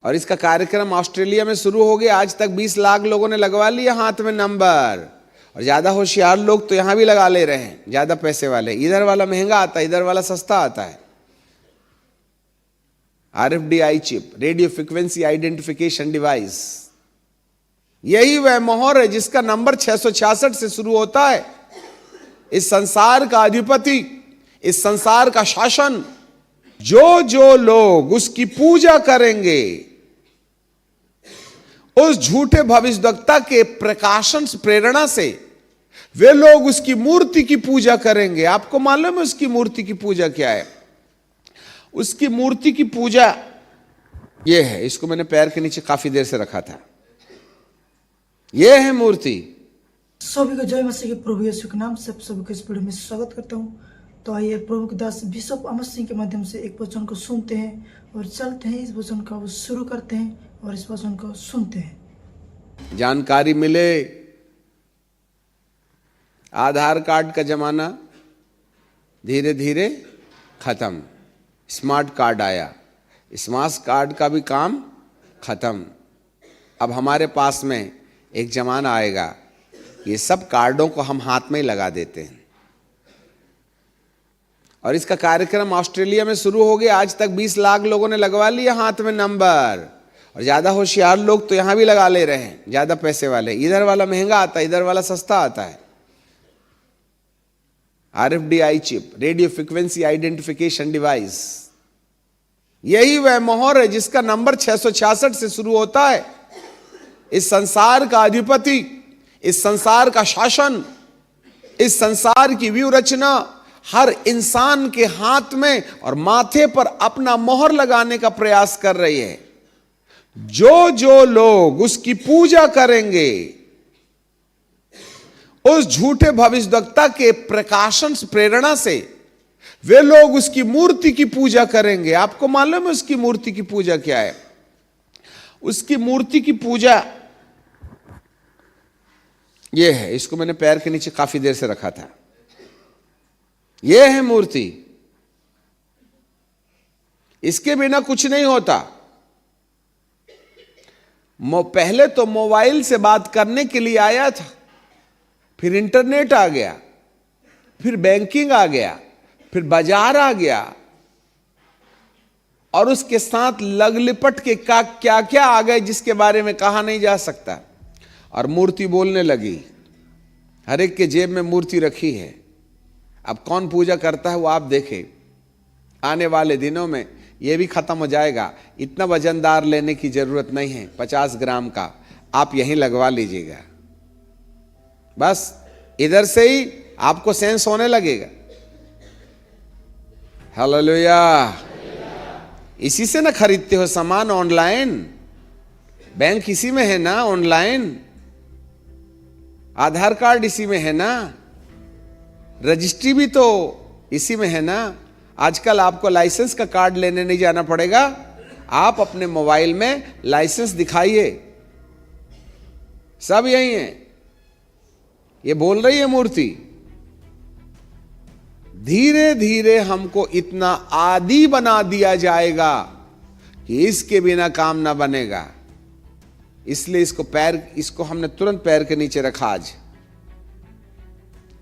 और इसका कार्यक्रम ऑस्ट्रेलिया में शुरू हो गया। आज तक 20 लाख लोगों ने लगवा लिया हाथ में नंबर, और ज्यादा होशियार लोग तो यहां भी लगा ले रहे हैं, ज्यादा पैसे वाले। इधर वाला महंगा आता है, इधर वाला सस्ता आता है। RFDI chip, radio frequency identification device, यही वह मोहर है जिसका नंबर 666 से शुरू होता है। इस संसार का अधिपति, इस संसार का शासन, जो लोग उसकी पूजा करेंगे, उस झूठे भविष्यवक्ता के प्रकाशन प्रेरणा से वे लोग उसकी मूर्ति की पूजा करेंगे। आपको मालूम है उसकी मूर्ति की पूजा क्या है? उसकी मूर्ति की पूजा यह है, इसको मैंने पैर के नीचे काफी देर से रखा था। यह है मूर्ति। सभी को जय मसीह के प्रभु यीशु के नाम से सभी को इस वीडियो में स्वागत करता हूं। तो आइए प्रभु के दास बिशप अमर सिंह के माध्यम से एक वचन को सुनते हैं और चलते हैं। इस वचन को शुरू करते हैं और इस वचन को सुनते हैं। जानकारी मिले। आधार कार्ड का जमाना धीरे धीरे खत्म, स्मार्ट कार्ड आया, स्मार्ट कार्ड का भी काम खत्म। अब हमारे पास में एक जमाना आएगा, ये सब कार्डों को हम हाथ में ही लगा देते हैं। और इसका कार्यक्रम ऑस्ट्रेलिया में शुरू हो गया। आज तक 20 लाख लोगों ने लगवा लिया हाथ में नंबर, और ज्यादा होशियार लोग तो यहां भी लगा ले रहे हैं, ज्यादा पैसे वाले। इधर वाला महंगा आता है, इधर वाला सस्ता आता है। RFDI chip, radio frequency identification device, यही वह मोहर है जिसका नंबर 666 से शुरू होता है। इस संसार का अधिपति, इस संसार का शासन, इस संसार की व्यू रचना हर इंसान के हाथ में और माथे पर अपना मोहर लगाने का प्रयास कर रही है। जो लोग उसकी पूजा करेंगे, उस झूठे भविष्यवक्ता के प्रकाशन प्रेरणा से वे लोग उसकी मूर्ति की पूजा करेंगे। आपको मालूम है उसकी मूर्ति की पूजा क्या है? उसकी मूर्ति की पूजा यह है, इसको मैंने पैर के नीचे काफी देर से रखा था। यह है मूर्ति। इसके बिना कुछ नहीं होता। पहले तो मोबाइल से बात करने के लिए आया था, फिर इंटरनेट आ गया, फिर बैंकिंग आ गया, फिर बाजार आ गया, और उसके साथ लग लिपट के क्या क्या आ गए जिसके बारे में कहा नहीं जा सकता। और मूर्ति बोलने लगी। हर एक के जेब में मूर्ति रखी है। अब कौन पूजा करता है वो आप देखें। आने वाले दिनों में ये भी खत्म हो जाएगा। इतना वजनदार लेने की जरूरत नहीं है, 50 ग्राम का आप यहीं लगवा लीजिएगा। बस इधर से ही आपको सेंस होने लगेगा। हालेलुया। इसी से ना खरीदते हो सामान ऑनलाइन, बैंक इसी में है ना, ऑनलाइन आधार कार्ड इसी में है ना, रजिस्ट्री भी तो इसी में है ना। आजकल आपको लाइसेंस का कार्ड लेने नहीं जाना पड़ेगा, आप अपने मोबाइल में लाइसेंस दिखाइए, सब यही है। ये बोल रही है मूर्ति। धीरे धीरे हमको इतना आदी बना दिया जाएगा कि इसके बिना काम ना बनेगा। इसलिए इसको हमने तुरंत पैर के नीचे रखा। आज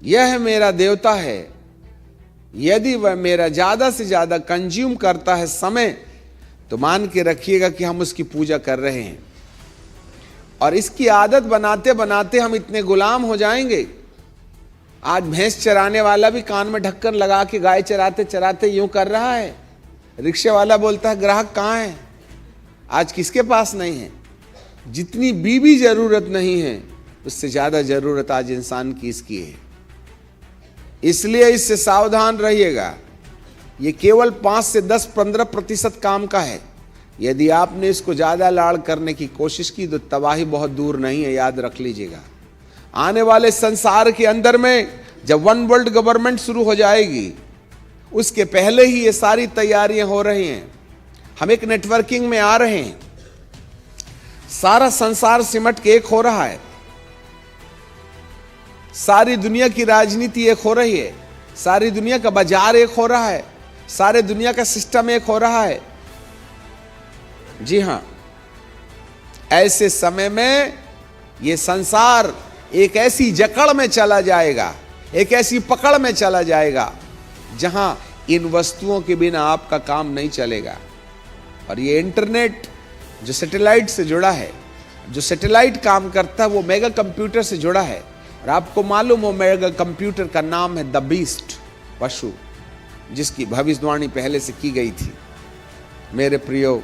यह मेरा देवता है, यदि वह मेरा ज्यादा से ज्यादा कंज्यूम करता है समय, तो मान के रखिएगा कि हम उसकी पूजा कर रहे हैं। और इसकी आदत बनाते बनाते हम इतने गुलाम हो जाएंगे। आज भैंस चराने वाला भी कान में ढक्कन लगा के गाय चराते चराते यूं कर रहा है। रिक्शे वाला बोलता है ग्राहक कहाँ है? आज किसके पास नहीं है। जितनी बीबी जरूरत नहीं है, उससे ज्यादा जरूरत आज इंसान की इसकी है। इसलिए इससे सावधान रहिएगा। ये केवल 5 से 10-15% काम का है। यदि आपने इसको ज्यादा लाड़ करने की कोशिश की तो तबाही बहुत दूर नहीं है, याद रख लीजिएगा। आने वाले संसार के अंदर में जब वन वर्ल्ड गवर्नमेंट शुरू हो जाएगी, उसके पहले ही ये सारी तैयारियां हो रही हैं। हम एक नेटवर्किंग में आ रहे हैं। सारा संसार सिमट के एक हो रहा है। सारी दुनिया की राजनीति एक हो रही है, सारी दुनिया का बाजार एक हो रहा है, सारे दुनिया का सिस्टम एक हो रहा है। जी हाँ, ऐसे समय में ये संसार एक ऐसी जकड़ में चला जाएगा, एक ऐसी पकड़ में चला जाएगा जहां इन वस्तुओं के बिना आपका काम नहीं चलेगा। और ये इंटरनेट जो सैटेलाइट से जुड़ा है, जो सैटेलाइट काम करता है वो मेगा कंप्यूटर से जुड़ा है। और आपको मालूम हो मेगा कंप्यूटर का नाम है द बीस्ट, पशु, जिसकी भविष्यवाणी पहले से की गई थी। मेरे प्रियो,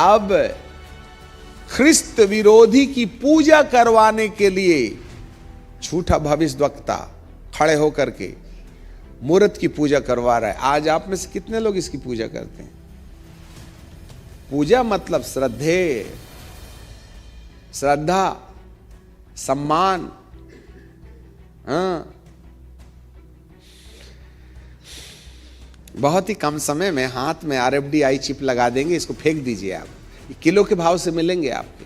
अब ख्रिस्त विरोधी की पूजा करवाने के लिए झूठा भविष्यवक्ता खड़े होकर के मूर्त की पूजा करवा रहा है। आज आप में से कितने लोग इसकी पूजा करते हैं? पूजा मतलब श्रद्धा, सम्मान। बहुत ही कम समय में हाथ में RFID चिप लगा देंगे, इसको फेंक दीजिए आप, किलो के भाव से मिलेंगे आपके।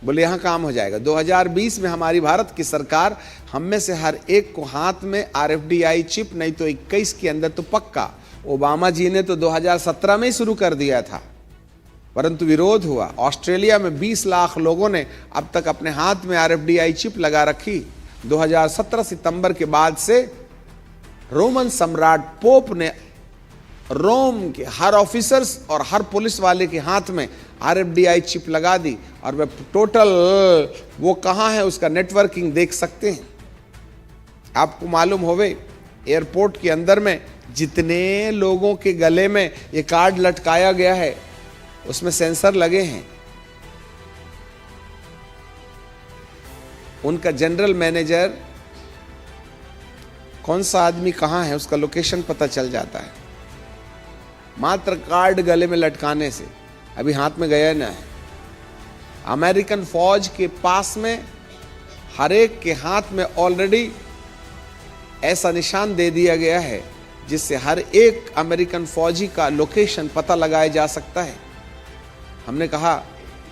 बोले यहां काम हो जाएगा। 2020 में हमारी भारत की सरकार हम में से हर एक को हाथ में RFID चिप, नहीं तो 21 के अंदर तो पक्का। ओबामा जी ने तो 2017 में ही शुरू कर दिया था, परंतु विरोध हुआ। ऑस्ट्रेलिया में 20 लाख लोगों ने अब तक अपने हाथ में RFID चिप लगा रखी। 2017 सितंबर के बाद से रोमन सम्राट पोप ने रोम के हर ऑफिसर्स और हर पुलिस वाले के हाथ में RFID चिप लगा दी। और वह टोटल वो कहाँ है उसका नेटवर्किंग देख सकते हैं। आपको मालूम होवे एयरपोर्ट के अंदर में जितने लोगों के गले में ये कार्ड लटकाया गया है उसमें सेंसर लगे हैं। उनका जनरल मैनेजर कौन सा आदमी कहाँ है उसका लोकेशन पता चल जाता है, मात्र कार्ड गले में लटकाने से। अभी हाथ में गया ना है। अमेरिकन फौज के पास में हर एक के हाथ में ऑलरेडी ऐसा निशान दे दिया गया है जिससे हर एक अमेरिकन फौजी का लोकेशन पता लगाया जा सकता है। हमने कहा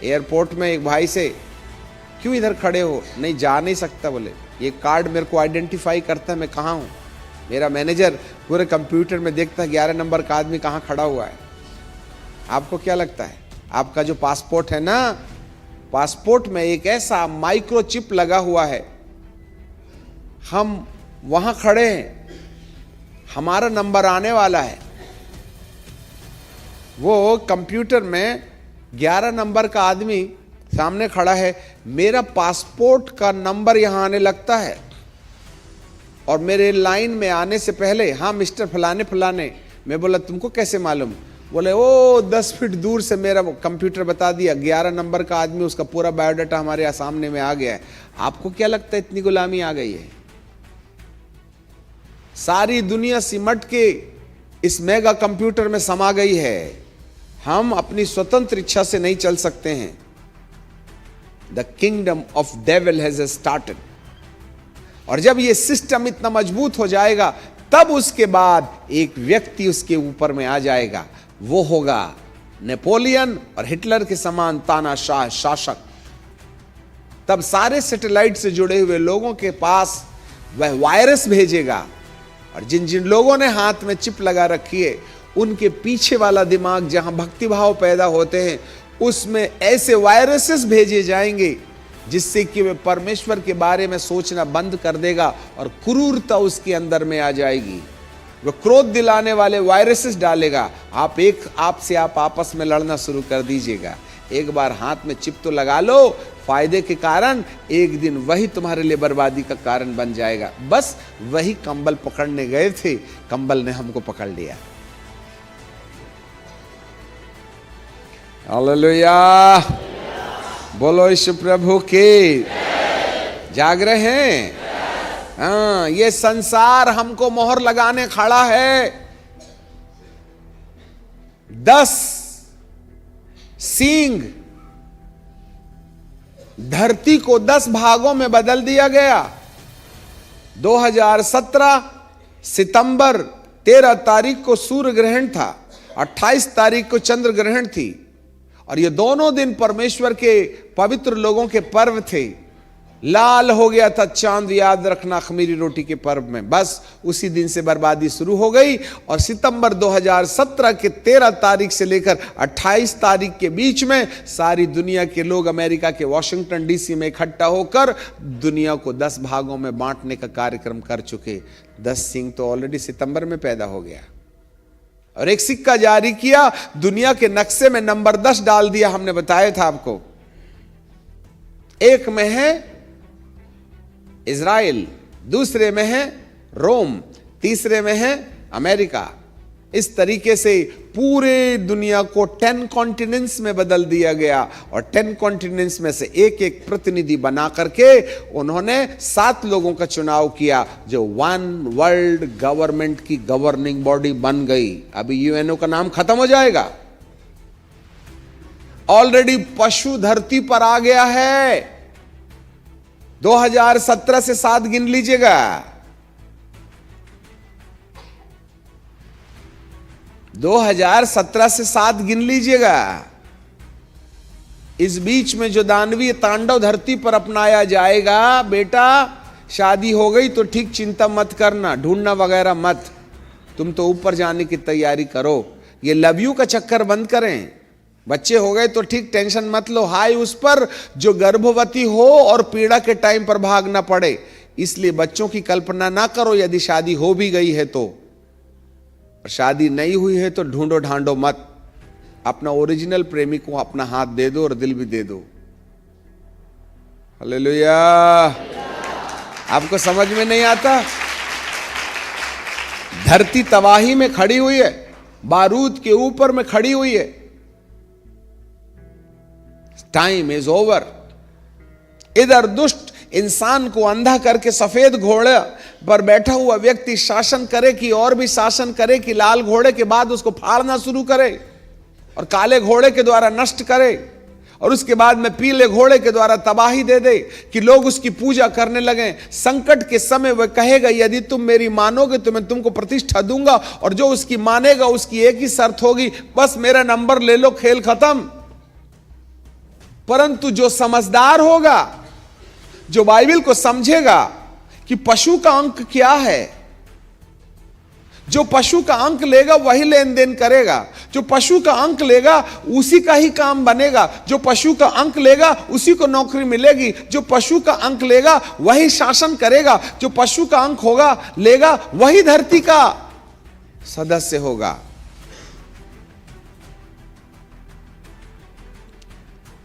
एयरपोर्ट में एक भाई से, क्यों इधर खड़े हो? नहीं, जा नहीं सकता। बोले ये कार्ड मेरे को आइडेंटिफाई करता है मैं कहाँ हूँ। मेरा मैनेजर पूरे कंप्यूटर में देखता है 11 नंबर का आदमी कहाँ खड़ा हुआ है। आपको क्या लगता है? आपका जो पासपोर्ट है ना, पासपोर्ट में एक ऐसा माइक्रो चिप लगा हुआ है। हम वहां खड़े हैं, हमारा नंबर आने वाला है। वो कंप्यूटर में 11 नंबर का आदमी सामने खड़ा है, मेरा पासपोर्ट का नंबर यहां आने लगता है और मेरे लाइन में आने से पहले, हाँ मिस्टर फलाने फलाने। मैं बोला तुमको कैसे मालूम? बोले ओ 10 फीट दूर से मेरा कंप्यूटर बता दिया 11 नंबर का आदमी, उसका पूरा बायोडाटा हमारे सामने में आ गया है। आपको क्या लगता है इतनी गुलामी आ गई है? सारी दुनिया सिमट के इस मेगा कंप्यूटर में समा गई है। हम अपनी स्वतंत्र इच्छा से नहीं चल सकते हैं। The kingdom of devil has started. और जब ये सिस्टम इतना मजबूत हो जाएगा तब उसके बाद एक व्यक्ति उसके ऊपर में आ जाएगा। वो होगा नेपोलियन और हिटलर के समान तानाशाह शासक। तब सारे सैटेलाइट से जुड़े हुए लोगों के पास वह वायरस भेजेगा और जिन जिन लोगों ने हाथ में चिप लगा रखी है उनके पीछे वाला दिमाग जहां भक्तिभाव पैदा होते हैं उसमें ऐसे वायरसेस भेजे जाएंगे जिससे कि वह परमेश्वर के बारे में सोचना बंद कर देगा और क्रूरता उसके अंदर में आ जाएगी। वह क्रोध दिलाने वाले वायरसेस डालेगा। आप आपस में लड़ना शुरू कर दीजिएगा। एक बार हाथ में चिप तो लगा लो, फायदे के कारण एक दिन वही तुम्हारे लिए बर्बादी का कारण बन जाएगा। बस वही कंबल पकड़ने गए थे, कंबल ने हमको पकड़ लिया। हालेलुया, बोलो यीशु प्रभु की। जाग रहे हैं? हाँ, ये संसार हमको मोहर लगाने खड़ा है। 10 सींग, धरती को 10 भागों में बदल दिया गया। 2017 सितंबर 13 तारीख को सूर्य ग्रहण था, 28 तारीख को चंद्र ग्रहण थी और ये दोनों दिन परमेश्वर के पवित्र लोगों के पर्व थे। लाल हो गया था चांद, याद रखना, खमीरी रोटी के पर्व में। बस उसी दिन से बर्बादी शुरू हो गई और सितंबर 2017 के 13 तारीख से लेकर 28 तारीख के बीच में सारी दुनिया के लोग अमेरिका के वॉशिंगटन डीसी में इकट्ठा होकर दुनिया को 10 भागों में बांटने का कार्यक्रम कर चुके। 10 सिंह तो ऑलरेडी सितंबर में पैदा हो गया और एक सिक्का जारी किया, दुनिया के नक्शे में नंबर 10 डाल दिया। हमने बताया था आपको, एक में है इज़राइल, दूसरे में है रोम, तीसरे में है अमेरिका। इस तरीके से पूरे दुनिया को 10 कॉन्टिनेंट्स में बदल दिया गया और 10 कॉन्टिनेंट्स में से एक एक प्रतिनिधि बना करके उन्होंने 7 लोगों का चुनाव किया जो वन वर्ल्ड गवर्नमेंट की गवर्निंग बॉडी बन गई। अभी यूएनओ का नाम खत्म हो जाएगा। ऑलरेडी पशु धरती पर आ गया है। 2017 से 7 गिन लीजिएगा। 2017 से 7 गिन लीजिएगा। इस बीच में जो दानवीय तांडव धरती पर अपनाया जाएगा, बेटा शादी हो गई तो ठीक, चिंता मत करना, ढूंढना वगैरह मत, तुम तो ऊपर जाने की तैयारी करो। ये लव यू का चक्कर बंद करें। बच्चे हो गए तो ठीक, टेंशन मत लो, हाय उस पर जो गर्भवती हो और पीड़ा के टाइम पर भाग ना पड़े। इसलिए बच्चों की कल्पना ना करो यदि शादी हो भी गई है तो। और शादी नहीं हुई है तो ढूंढो ढांडो मत, अपना ओरिजिनल प्रेमी को अपना हाथ दे दो और दिल भी दे दो। हालेलुया। आपको समझ में नहीं आता? धरती तबाही में खड़ी हुई है, बारूद के ऊपर में खड़ी हुई है। Time is over. इधर दुष्ट इंसान को अंधा करके सफेद घोड़े पर बैठा हुआ व्यक्ति शासन करे कि और भी शासन करे कि लाल घोड़े के बाद उसको फाड़ना शुरू करे और काले घोड़े के द्वारा नष्ट करे और उसके बाद में पीले घोड़े के द्वारा तबाही दे दे कि लोग उसकी पूजा करने लगे। संकट के समय वह कहेगा यदि तुम मेरी मानोगे तो मैं तुमको प्रतिष्ठा दूंगा, और जो उसकी मानेगा उसकी एक ही शर्त होगी, बस मेरा नंबर ले लो, खेल खत्म। परंतु जो समझदार होगा, जो बाइबल को समझेगा कि पशु का अंक क्या है, जो पशु का अंक लेगा वही लेन देन करेगा, जो पशु का अंक लेगा उसी का ही काम बनेगा, जो पशु का अंक लेगा उसी को नौकरी मिलेगी, जो पशु का अंक लेगा वही शासन करेगा, जो पशु का अंक होगा लेगा वही धरती का सदस्य होगा।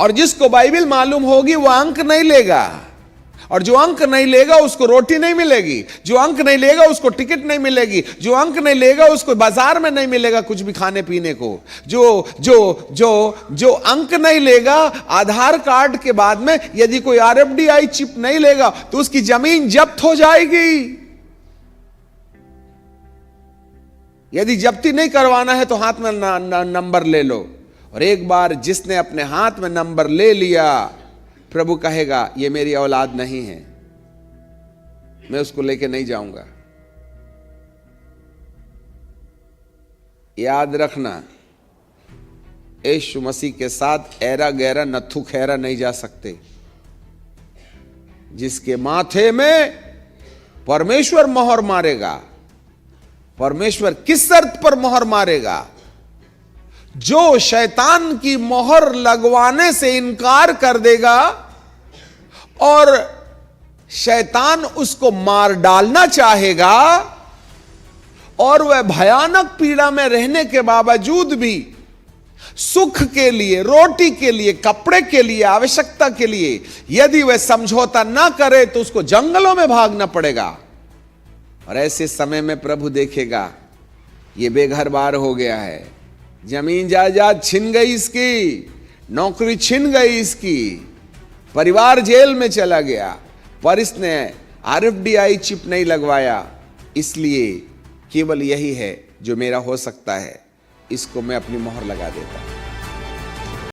और जिसको बाइबल मालूम होगी वो अंक नहीं लेगा, और जो अंक नहीं लेगा उसको रोटी नहीं मिलेगी, जो अंक नहीं लेगा उसको टिकट नहीं मिलेगी, जो अंक नहीं लेगा उसको बाजार में नहीं मिलेगा कुछ भी खाने पीने को, जो जो जो जो अंक नहीं लेगा, आधार कार्ड के बाद में यदि कोई RFID चिप नहीं लेगा तो उसकी जमीन जब्त हो जाएगी। यदि जब्ती नहीं करवाना है तो हाथ में नंबर ले लो। और एक बार जिसने अपने हाथ में नंबर ले लिया, प्रभु कहेगा ये मेरी औलाद नहीं है, मैं उसको लेके नहीं जाऊंगा। याद रखना, यीशु मसीह के साथ ऐरा गैरा नत्थु खैरा नहीं जा सकते। जिसके माथे में परमेश्वर मोहर मारेगा, परमेश्वर किस शर्त पर मोहर मारेगा? जो शैतान की मोहर लगवाने से इनकार कर देगा और शैतान उसको मार डालना चाहेगा और वह भयानक पीड़ा में रहने के बावजूद भी सुख के लिए, रोटी के लिए, कपड़े के लिए, आवश्यकता के लिए यदि वह समझौता ना करे तो उसको जंगलों में भागना पड़ेगा। और ऐसे समय में प्रभु देखेगा ये बेघर बार हो गया है, जमीन जायदाद छिन गई इसकी, नौकरी छिन गई इसकी, परिवार जेल में चला गया, पर इसने RFID चिप नहीं लगवाया, इसलिए केवल यही है जो मेरा हो सकता है, इसको मैं अपनी मोहर लगा देता हूं।